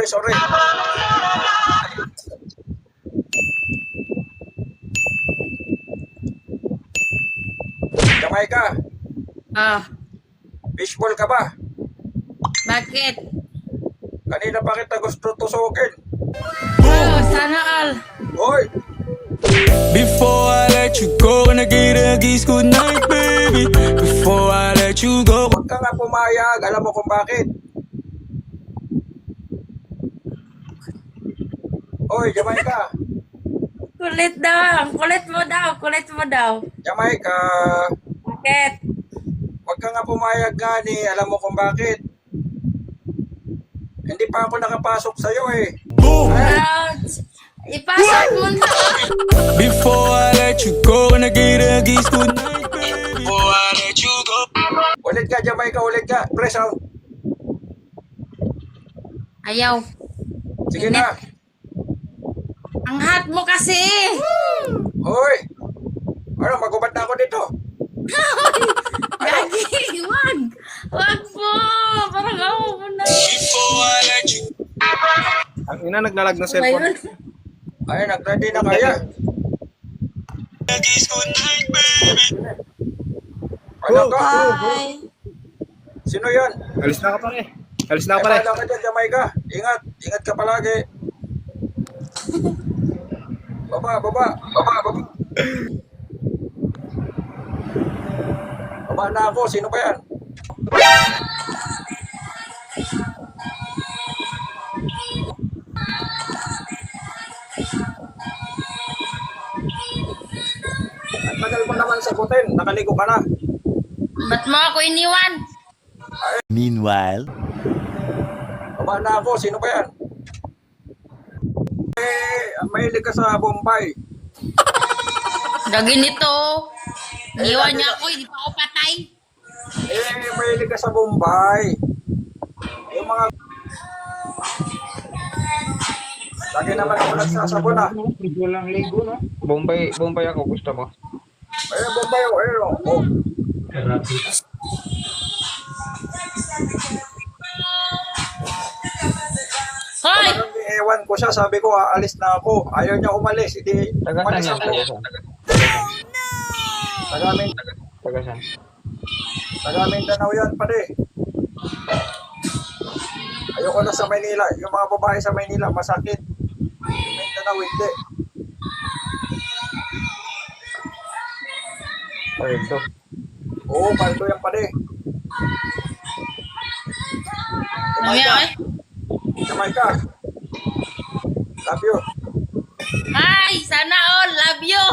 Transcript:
sorry. Jamaica, Ah, fishball ka ba? bakit? Kanina pa kita gusto tusukin. Oh, sana all. Hoy, Before I let you go, gonna get a kiss goodnight, baby. Before I let you go. huwag ka nga pumayag. Alam mo kung bakit? Hoy, Jamaica. Kulit daw. Kulit mo daw. Kulit mo daw. Jamaica. Bakit? Huwag ka nga pumayag nga ni. Alam mo kung bakit? Hindi pa ako nakapasok sa'yo eh. Boom! Ipasok mo na. Before I let you go, gonna get a kiss goodnight, baby. Before I let you go. Ulit ka, Jamaica. Ulit ka. Press out. Ayaw. Sige na. Ang hot mo kasi. Hoy. Ano, magubad na ako dito. Gagi, wag. Wag po. Parang ako mo na. Before I let you Ang ina naglalag ng cellphone. Ngayon. Ay, nag-ready na kaya. a kiss goodnight, baby. Ano ka? Bye. Sino yan? Alis na ka pare. Alis na ka Ay, pare. bahala ka dyan, Jamaica. Ingat. Ingat ka palagi. Baba, baba. Baba, baba. Baba na ako. Sino ba yan? Ang tagal mo naman sagutin. Nakaligo ka na. Ba't mo ako iniwan? Meanwhile, Baba na ako. Sino ba yan? Mahilig ka sa Bombay. Gagi nito. Iniwan niya ako. Hindi pa ako patay. Mahilig ka sa Bombay. Yung mga... Lagi naman ako nagsasabon ah. Ligo lang ligo, no? Bombay ako, gusto mo? Bombay ako. Oh. Hoy! Talagang ewan ko siya. Sabi ko, aalis na ako. Ayaw niya umalis. Hindi, Taga umalis saan ako. yan? Taga saan? Taga Mindanao yan, pare. Ayoko na sa Maynila. Yung mga babae sa Maynila, masakit. Mindanao, hindi. Paldo. Oo, paldo yan, pare. Mamaya eh. Jamaica. Love you. Hi! Sana all. Love you.